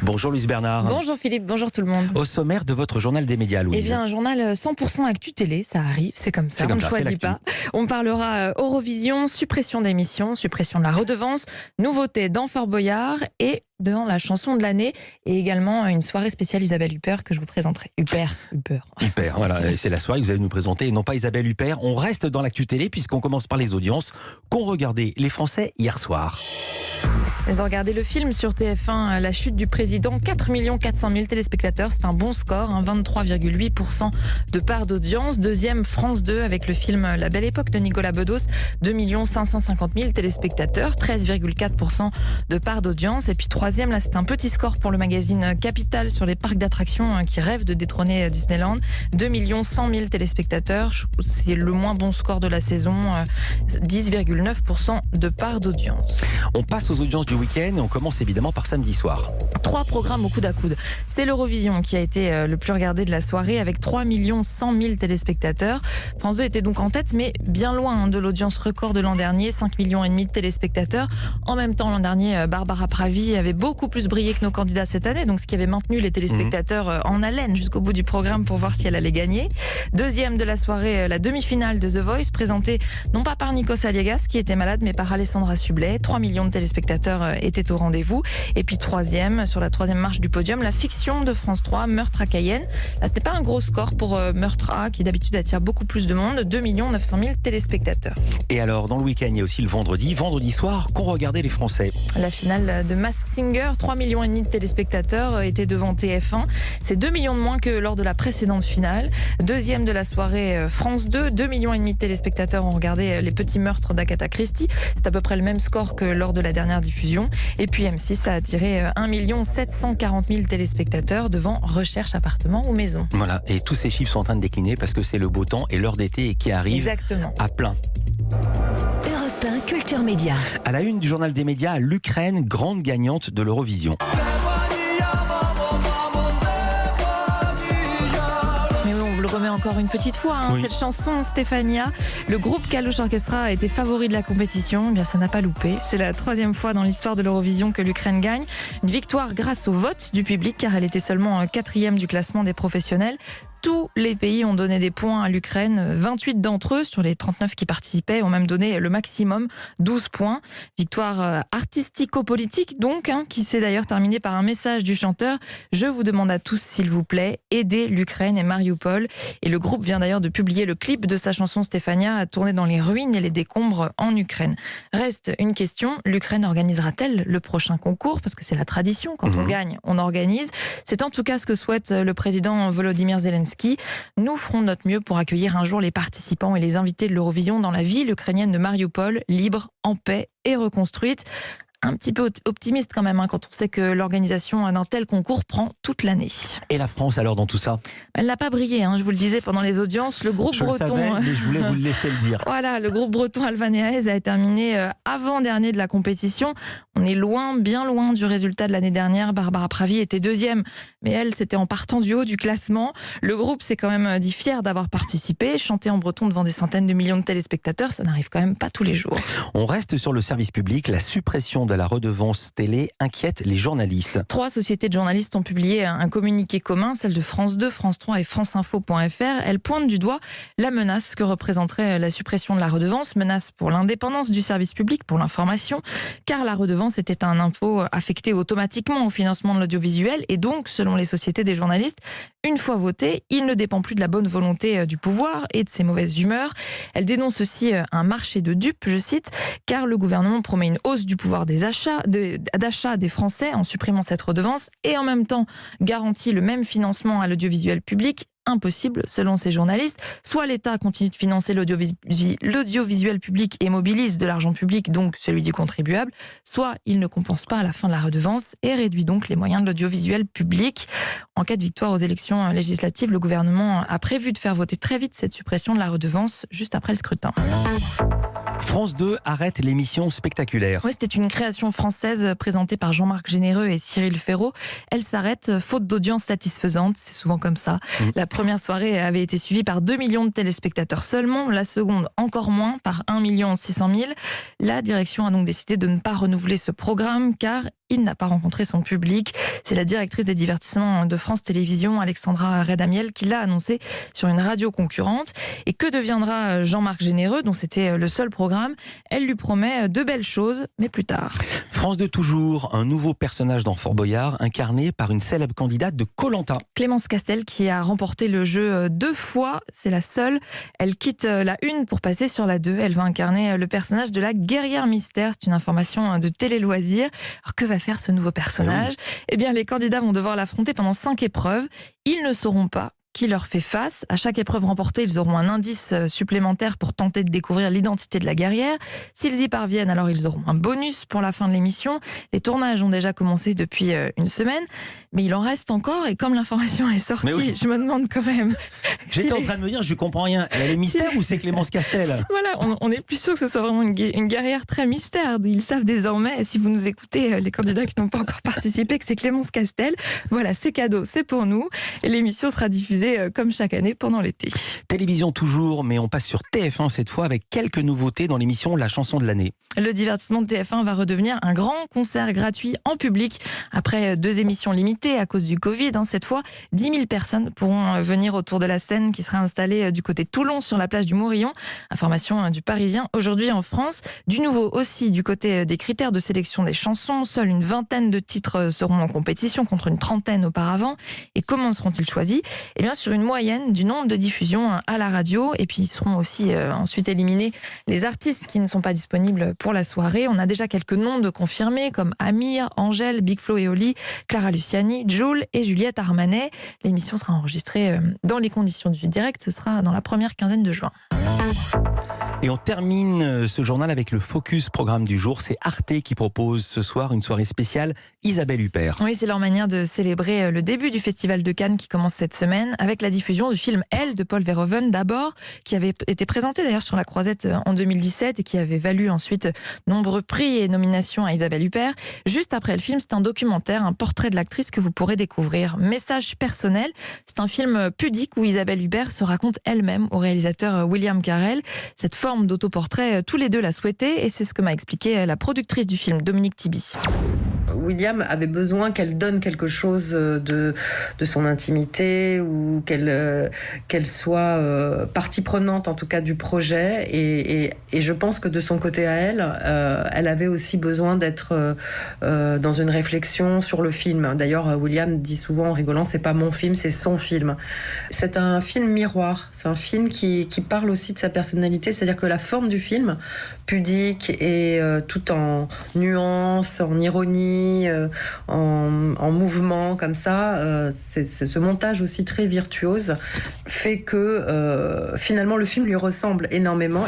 Bonjour Louise Bernard. Bonjour Philippe, bonjour tout le monde. Au sommaire de votre journal des médias, Louise. Eh bien, un journal 100% actu télé, ça arrive, c'est comme ça, on ne choisit pas. On parlera Eurovision, suppression d'émissions, suppression de la redevance, nouveauté dans Fort Boyard et dans la chanson de l'année, et également une soirée spéciale Isabelle Huppert que je vous présenterai. Huppert, voilà, c'est la soirée que vous allez nous présenter, et non pas Isabelle Huppert. On reste dans l'actu télé puisqu'on commence par les audiences qu'ont regardé les Français hier soir. Ils ont regardé le film sur TF1, La chute du président, 4 400 000 téléspectateurs, c'est un bon score, 23,8% de part d'audience. Deuxième, France 2 avec le film La Belle Époque de Nicolas Bedos, 2 550 000 téléspectateurs, 13,4% de part d'audience. Et puis troisième, là c'est un petit score pour le magazine Capital sur les parcs d'attractions qui rêvent de détrôner Disneyland, 2 100 000 téléspectateurs, c'est le moins bon score de la saison, 10,9% de part d'audience. On passe aux audiences du week-end et on commence évidemment par samedi soir. 3 programmes au coude à coude. C'est l'Eurovision qui a été le plus regardé de la soirée avec 3 100 000 téléspectateurs. France 2 était donc en tête, mais bien loin de l'audience record de l'an dernier, 5,5 millions de téléspectateurs. En même temps, l'an dernier, Barbara Pravi avait beaucoup plus brillé que nos candidats cette année, donc ce qui avait maintenu les téléspectateurs en haleine jusqu'au bout du programme pour voir si elle allait gagner. Deuxième de la soirée, la demi-finale de The Voice, présentée non pas par Nikos Aliagas, qui était malade, mais par Alessandra Sublet. 3 millions de téléspectateurs étaient au rendez-vous. Et puis troisième, sur la troisième marche du podium, la fiction de France 3, Meurtre à Cayenne. Là, ce n'est pas un gros score pour Meurtre A, qui d'habitude attire beaucoup plus de monde, 2 900 000 téléspectateurs. Et alors, dans le week-end, il y a aussi le vendredi soir, qu'ont regardé les Français. La finale de Masked Singer, 3,5 millions de téléspectateurs étaient devant TF1. C'est 2 millions de moins que lors de la précédente finale. Deuxième de la soirée, France 2, 2,5 millions de téléspectateurs ont regardé Les Petits Meurtres d'Agatha Christie. C'est à peu près le même score que lors de la dernière diffusion. Et puis M6 a attiré 1 740 000 téléspectateurs devant Recherche, appartement ou maison. Voilà, et tous ces chiffres sont en train de décliner parce que c'est le beau temps et l'heure d'été qui arrive. Exactement. À plein. Europe 1 Culture Média. À la une du journal des médias, l'Ukraine, grande gagnante de l'Eurovision. Le remet encore une petite fois, Oui. Cette chanson Stefania. Le groupe Kalush Orchestra a été favori de la compétition. Eh bien, ça n'a pas loupé. C'est la 3e fois dans l'histoire de l'Eurovision que l'Ukraine gagne. Une victoire grâce au vote du public, car elle était seulement 4e du classement des professionnels. Tous les pays ont donné des points à l'Ukraine. 28 d'entre eux, sur les 39 qui participaient, ont même donné le maximum, 12 points. Victoire artistico-politique donc, qui s'est d'ailleurs terminée par un message du chanteur. Je vous demande à tous, s'il vous plaît, aidez l'Ukraine et Mariupol. Et le groupe vient d'ailleurs de publier le clip de sa chanson Stefania, tourné dans les ruines et les décombres en Ukraine. Reste une question, l'Ukraine organisera-t-elle le prochain concours? Parce que c'est la tradition, quand on gagne, on organise. C'est en tout cas ce que souhaite le président Volodymyr Zelensky. Nous ferons notre mieux pour accueillir un jour les participants et les invités de l'Eurovision dans la ville ukrainienne de Mariupol, libre, en paix et reconstruite. Un petit peu optimiste quand même, quand on sait que l'organisation d'un tel concours prend toute l'année. Et la France alors dans tout ça? Elle n'a pas brillé, je vous le disais pendant les audiences. Le groupe breton. Je le savais, mais je voulais vous le laisser le dire. Voilà, le groupe breton Alvan et a terminé avant-dernier de la compétition. On est loin, bien loin du résultat de l'année dernière. Barbara Pravi était 2e, mais elle, c'était en partant du haut du classement. Le groupe s'est quand même dit fier d'avoir participé. Chanter en breton devant des centaines de millions de téléspectateurs, ça n'arrive quand même pas tous les jours. On reste sur le service public. La suppression de la redevance télé inquiète les journalistes. 3 sociétés de journalistes ont publié un communiqué commun, celle de France 2, France 3 et franceinfo.fr. Elles pointent du doigt la menace que représenterait la suppression de la redevance, menace pour l'indépendance du service public, pour l'information, car la redevance était un impôt affecté automatiquement au financement de l'audiovisuel et donc, selon les sociétés des journalistes, une fois voté, il ne dépend plus de la bonne volonté du pouvoir et de ses mauvaises humeurs. Elle dénonce aussi un marché de dupes, je cite, car le gouvernement promet une hausse du pouvoir d'achat des Français en supprimant cette redevance et en même temps garantit le même financement à l'audiovisuel public. Impossible, selon ces journalistes. Soit l'État continue de financer l'audiovisuel public et mobilise de l'argent public, donc celui du contribuable, soit il ne compense pas à la fin de la redevance et réduit donc les moyens de l'audiovisuel public. En cas de victoire aux élections législatives, le gouvernement a prévu de faire voter très vite cette suppression de la redevance, juste après le scrutin. France 2 arrête l'émission Spectaculaire. Oui, c'était une création française présentée par Jean-Marc Généreux et Cyril Ferraud. Elle s'arrête faute d'audience satisfaisante, c'est souvent comme ça. La première soirée avait été suivie par 2 millions de téléspectateurs seulement, la seconde encore moins, par 1 600 000. La direction a donc décidé de ne pas renouveler ce programme car il n'a pas rencontré son public. C'est la directrice des divertissements de France Télévisions, Alexandra Redamiel, qui l'a annoncé sur une radio concurrente. Et que deviendra Jean-Marc Généreux, dont c'était le seul programme? Elle lui promet de belles choses, mais plus tard. France 2 toujours, un nouveau personnage dans Fort Boyard, incarné par une célèbre candidate de Koh-Lanta. Clémence Castel, qui a remporté le jeu 2 fois, c'est la seule. Elle quitte la 1 pour passer sur la 2. Elle va incarner le personnage de la guerrière mystère. C'est une information de Télé-Loisirs. Alors que va faire ce nouveau personnage? Eh bien, les candidats vont devoir l'affronter pendant 5 épreuves. Ils ne sauront pas qui leur fait face. À chaque épreuve remportée, ils auront un indice supplémentaire pour tenter de découvrir l'identité de la guerrière. S'ils y parviennent, alors ils auront un bonus pour la fin de l'émission. Les tournages ont déjà commencé depuis une semaine, mais il en reste encore. Et comme l'information est sortie, je me demande quand même... J'étais en train de me dire, je comprends rien. Elle est mystère ou c'est Clémence Castel? Voilà, on est plus sûr que ce soit vraiment une guerrière très mystère. Ils savent désormais, si vous nous écoutez, les candidats qui n'ont pas encore participé, que c'est Clémence Castel. Voilà, c'est cadeau, c'est pour nous. Et l'émission sera diffusée comme chaque année pendant l'été. Télévision toujours, mais on passe sur TF1 cette fois avec quelques nouveautés dans l'émission La chanson de l'année. Le divertissement de TF1 va redevenir un grand concert gratuit en public après 2 émissions limitées à cause du Covid. Cette fois, 10 000 personnes pourront venir autour de la scène qui sera installée du côté de Toulon sur la plage du Morillon. Information du Parisien aujourd'hui en France. Du nouveau aussi du côté des critères de sélection des chansons. Seule une vingtaine de titres seront en compétition contre une trentaine auparavant. Et comment seront-ils choisis? Eh bien, sur une moyenne du nombre de diffusions à la radio. Et puis, ils seront aussi ensuite éliminés les artistes qui ne sont pas disponibles pour la soirée. On a déjà quelques noms de confirmés comme Amir, Angèle, Big Flo et Oli, Clara Luciani, Jul et Juliette Armanet. L'émission sera enregistrée dans les conditions du direct. Ce sera dans la première quinzaine de juin. Et on termine ce journal avec le Focus programme du jour. C'est Arte qui propose ce soir une soirée spéciale Isabelle Huppert. Oui, c'est leur manière de célébrer le début du Festival de Cannes qui commence cette semaine avec la diffusion du film Elle de Paul Verhoeven d'abord, qui avait été présenté d'ailleurs sur la Croisette en 2017 et qui avait valu ensuite nombreux prix et nominations à Isabelle Huppert. Juste après le film, c'est un documentaire, un portrait de l'actrice que vous pourrez découvrir. Message personnel, c'est un film pudique où Isabelle Huppert se raconte elle-même au réalisateur William Carell. Cette forme d'autoportrait, tous les deux la souhaitaient et c'est ce que m'a expliqué la productrice du film, Dominique Tibi. William avait besoin qu'elle donne quelque chose de son intimité ou qu'elle soit partie prenante en tout cas du projet et je pense que de son côté à elle avait aussi besoin d'être dans une réflexion sur le film. D'ailleurs William dit souvent en rigolant, c'est pas mon film, c'est son film. C'est un film miroir, c'est un film qui parle aussi de sa personnalité, c'est-à-dire que la forme du film, pudique et tout en nuances, en ironie, en mouvement comme ça, c'est ce montage aussi très virtuose fait que finalement le film lui ressemble énormément.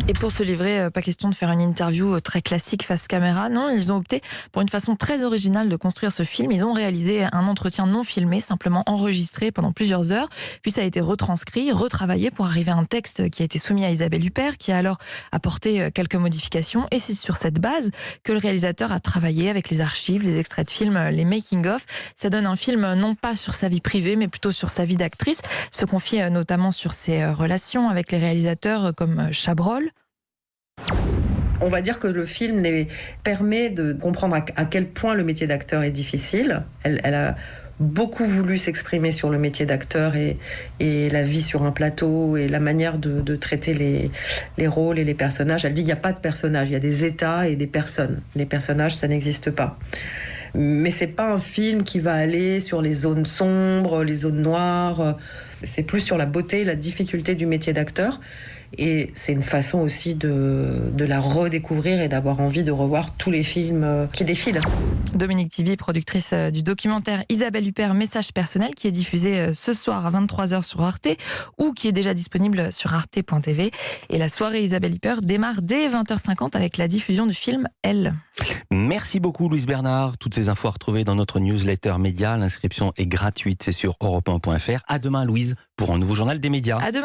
Et pour se livrer, pas question de faire une interview très classique face caméra, non, ils ont opté pour une façon très originale de construire ce film. Ils ont réalisé un entretien non filmé, simplement enregistré pendant plusieurs heures, puis ça a été retranscrit, retravaillé pour arriver à un texte qui a été soumis à Isabelle Huppert, qui a alors apporté quelques modifications, et c'est sur cette base que le réalisateur a travaillé avec les archives, les extraits de films, les making-of. Ça donne un film non pas sur sa vie privée, mais plutôt sur sa vie d'actrice, se confie notamment sur ses relations avec les réalisateurs comme Chabrol. On va dire que le film permet de comprendre à quel point le métier d'acteur est difficile. Elle a beaucoup voulu s'exprimer sur le métier d'acteur et la vie sur un plateau et la manière de traiter les rôles et les personnages. Elle dit qu'il n'y a pas de personnages, il y a des états et des personnes. Les personnages, ça n'existe pas. Mais c'est pas un film qui va aller sur les zones sombres, les zones noires. C'est plus sur la beauté et la difficulté du métier d'acteur. Et c'est une façon aussi de la redécouvrir et d'avoir envie de revoir tous les films qui défilent. Dominique Tibi, productrice du documentaire Isabelle Huppert, Message personnel, qui est diffusé ce soir à 23h sur Arte ou qui est déjà disponible sur arte.tv. Et la soirée Isabelle Huppert démarre dès 20h50 avec la diffusion du film Elle. Merci beaucoup Louise Bernard. Toutes ces infos à retrouver dans notre newsletter média. L'inscription est gratuite, c'est sur europe1.fr. À demain Louise pour un nouveau journal des médias. À demain.